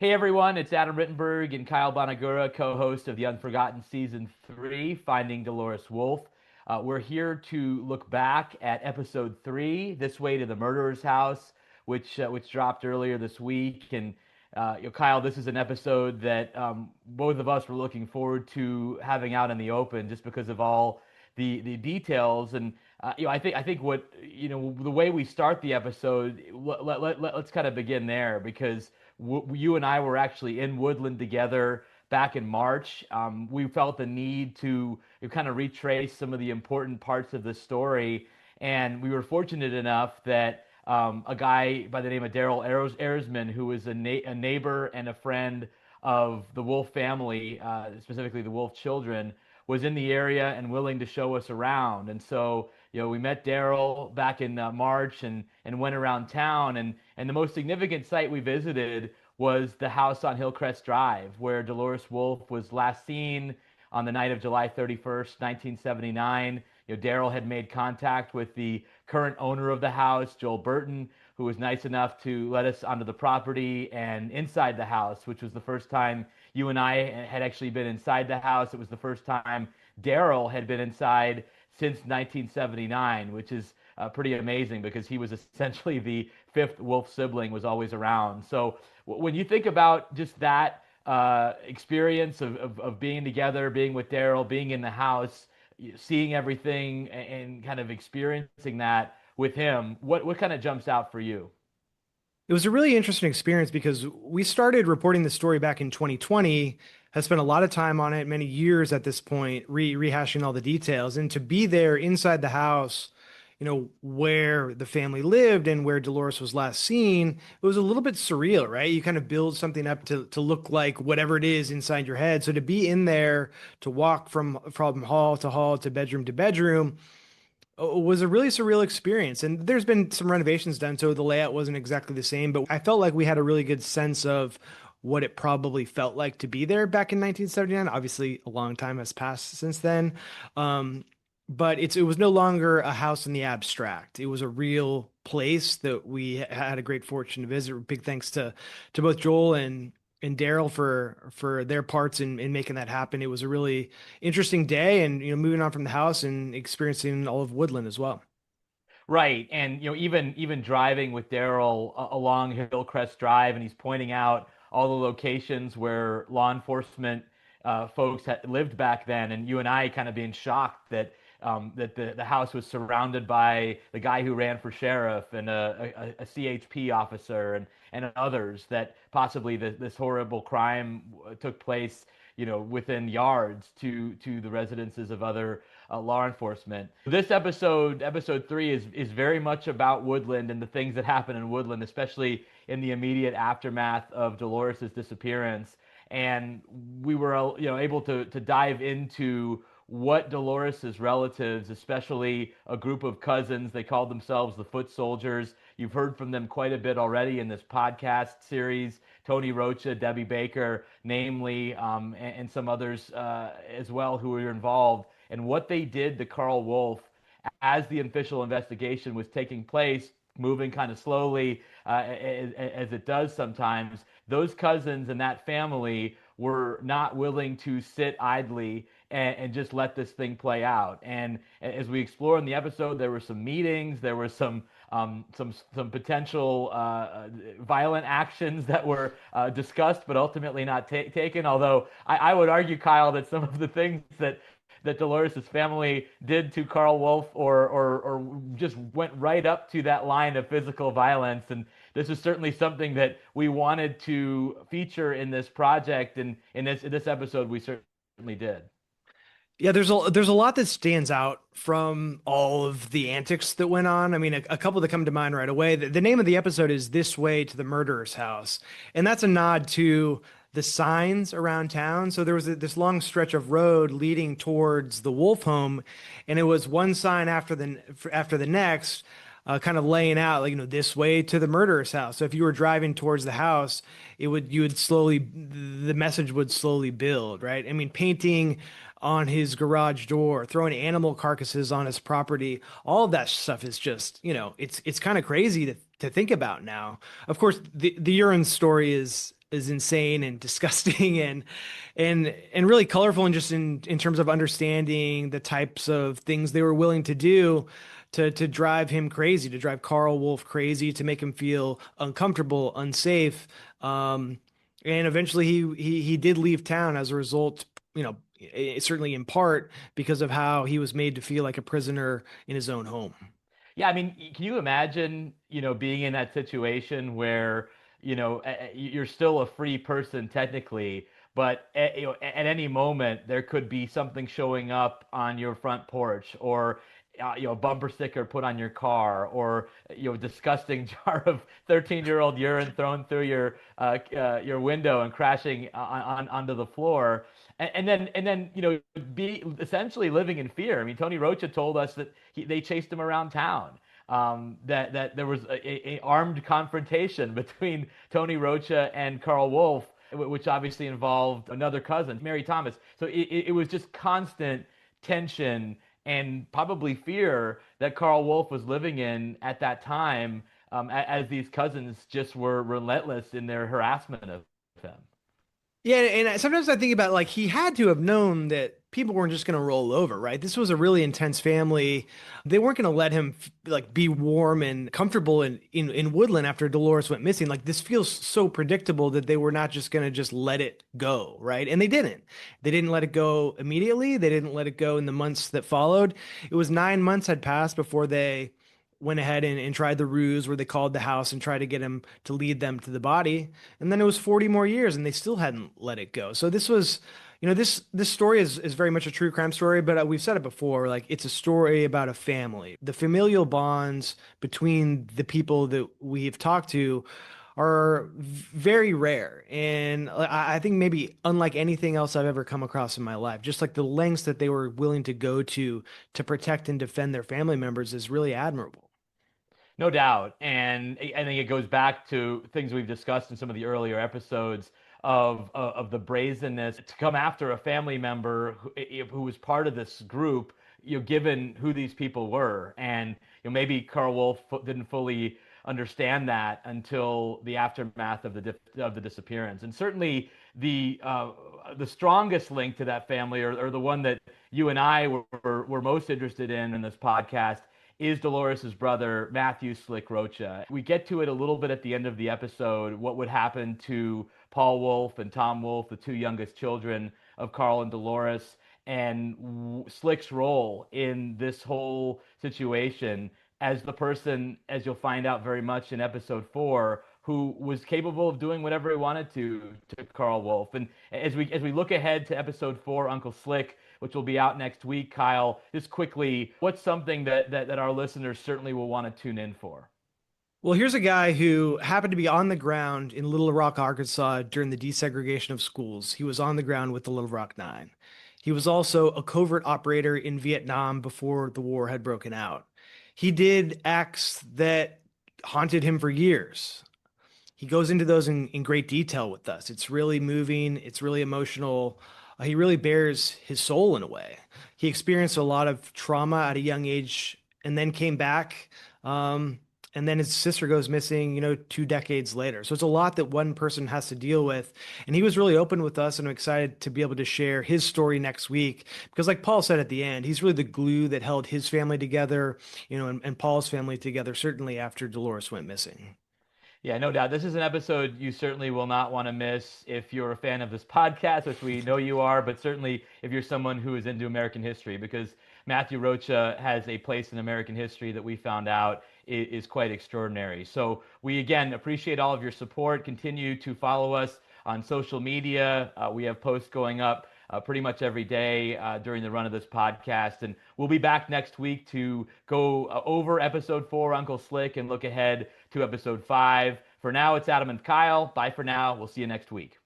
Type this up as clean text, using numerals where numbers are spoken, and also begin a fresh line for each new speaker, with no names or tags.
Hey everyone, it's Adam Rittenberg and Kyle Bonagura, co-host of the Unforgotten Season 3, Finding Dolores Wulff. We're here to look back at Episode 3, This Way to the Murderer's House, which dropped earlier this week. And Kyle, this is an episode that both of us were looking forward to having out in the open, just because of all the details. And I think what the way we start the episode, let's kind of begin there because you and I were actually in Woodland together back in March. We felt the need to kind of retrace some of the important parts of the story, and we were fortunate enough that a guy by the name of Daryl Erzman, who was a neighbor and a friend of the Wulff family, specifically the Wulff children, was in the area and willing to show us around. And so, we met Daryl back in March and went around town. And the most significant site we visited was the house on Hillcrest Drive, where Dolores Wulff was last seen on the night of July 31st, 1979. Daryl had made contact with the current owner of the house, Joel Burton, who was nice enough to let us onto the property and inside the house, which was the first time you and I had actually been inside the house. It was the first time Daryl had been inside since 1979, which is pretty amazing because he was essentially the fifth Wulff sibling, was always around. So when you think about just that experience of being together, being with Daryl, being in the house, seeing everything and kind of experiencing that with him, what kind of jumps out for you?
It was a really interesting experience because we started reporting the story back in 2020, has spent a lot of time on it, many years at this point, rehashing all the details. And to be there inside the house, where the family lived and where Dolores was last seen, it was a little bit surreal, right? You kind of build something up to look like whatever it is inside your head. So to be in there, to walk from hall to bedroom to bedroom, was a really surreal experience. And there's been some renovations done, so the layout wasn't exactly the same, but I felt like we had a really good sense of what it probably felt like to be there back in 1979. Obviously, a long time has passed since then. But it was no longer a house in the abstract. It was a real place that we had a great fortune to visit. Big thanks to both Joel and Daryl for their parts in making that happen. It was a really interesting day, and moving on from the house and experiencing all of Woodland as well.
Right. And even driving with Daryl along Hillcrest Drive, and he's pointing out all the locations where law enforcement folks had lived back then, and you and I kind of being shocked that the house was surrounded by the guy who ran for sheriff and a CHP officer and others, that possibly this horrible crime took place, within yards to the residences of other law enforcement. This episode 3, is very much about Woodland and the things that happen in Woodland, especially in the immediate aftermath of Dolores's disappearance. And we were, able to dive into what Dolores's relatives, especially a group of cousins, they called themselves the Foot Soldiers. You've heard from them quite a bit already in this podcast series. Tony Rocha, Debbie Baker, namely, and some others as well who were involved, and what they did to Carl Wulff as the official investigation was taking place, moving kind of slowly, as it does sometimes. Those cousins and that family were not willing to sit idly and just let this thing play out. And as we explore in the episode, there were some meetings, there were some potential violent actions that were discussed, but ultimately not taken. Although I would argue, Kyle, that some of the things that Dolores' family did to Carl Wulff or just went right up to that line of physical violence. And this is certainly something that we wanted to feature in this project, and in this episode we certainly did.
Yeah, there's a lot that stands out from all of the antics that went on. I mean, a couple that come to mind right away. The name of the episode is This Way to the Murderer's House, and that's a nod to the signs around town. So there was this long stretch of road leading towards the Wulff home, and it was one sign after the next, kind of laying out, like, this way to the murderer's house. So if you were driving towards the house, the message would slowly build, right? I mean, painting on his garage door, throwing animal carcasses on his property, all of that stuff is just, it's kind of crazy to think about now. Of course, the urine story is is insane and disgusting and really colorful and just in terms of understanding the types of things they were willing to do to drive him crazy, to drive Carl Wulff crazy, to make him feel uncomfortable, unsafe. And eventually he did leave town as a result, certainly in part because of how he was made to feel like a prisoner in his own home.
Yeah, I mean, can you imagine, being in that situation where, you're still a free person technically, but at any moment there could be something showing up on your front porch, or a bumper sticker put on your car, or a disgusting jar of 13-year-old urine thrown through your window and crashing onto the floor. And then be essentially living in fear. I mean, Tony Rocha told us that they chased him around town. That there was a armed confrontation between Tony Rocha and Carl Wulff, which obviously involved another cousin, Mary Thomas. So it was just constant tension and probably fear that Carl Wulff was living in at that time, as these cousins just were relentless in their harassment of him.
Yeah, and sometimes I think about like he had to have known that people weren't just going to roll over, right? This was a really intense family. They weren't going to let him like be warm and comfortable in Woodland after Dolores went missing. Like this feels so predictable that they were not just going to just let it go, right? And they didn't. They didn't let it go immediately. They didn't let it go in the months that followed. It was 9 months had passed before they went ahead and tried the ruse where they called the house and tried to get him to lead them to the body. And then it was 40 more years and they still hadn't let it go. So this was, this story is very much a true crime story, but we've said it before, like it's a story about a family. The familial bonds between the people that we've talked to are very rare. And I think maybe unlike anything else I've ever come across in my life, just like the lengths that they were willing to go to protect and defend their family members is really admirable.
No doubt. And I think it goes back to things we've discussed in some of the earlier episodes of the brazenness to come after a family member who was part of this group, given who these people were. And maybe Carl Wulff didn't fully understand that until the aftermath of the disappearance. And certainly the strongest link to that family, or the one that you and I were most interested in this podcast, is Dolores's brother, Matthew Slick Rocha. We get to it a little bit at the end of the episode, what would happen to Paul Wulff and Tom Wulff, the two youngest children of Carl and Dolores, and Slick's role in this whole situation as the person, as you'll find out very much in episode 4, who was capable of doing whatever he wanted to Carl Wulff. And as we look ahead to episode 4, Uncle Slick, which will be out next week, Kyle, just quickly, what's something that our listeners certainly will want to tune in for?
Well, here's a guy who happened to be on the ground in Little Rock, Arkansas during the desegregation of schools. He was on the ground with the Little Rock Nine. He was also a covert operator in Vietnam before the war had broken out. He did acts that haunted him for years. He goes into those in great detail with us. It's really moving. It's really emotional. He really bears his soul in a way. He experienced a lot of trauma at a young age and then came back. And then his sister goes missing, 2 decades later. So it's a lot that one person has to deal with. And he was really open with us, and I'm excited to be able to share his story next week. Because like Paul said at the end, he's really the glue that held his family together, and Paul's family together, certainly after Dolores went missing.
Yeah, no doubt. This is an episode you certainly will not want to miss if you're a fan of this podcast, which we know you are, but certainly if you're someone who is into American history, because Matthew Rocha has a place in American history that we found out is quite extraordinary. So we, again, appreciate all of your support. Continue to follow us on social media. We have posts going up pretty much every day during the run of this podcast. And we'll be back next week to go over episode 4, Uncle Slick, and look ahead to episode 5. For now, it's Adam and Kyle. Bye for now. We'll see you next week.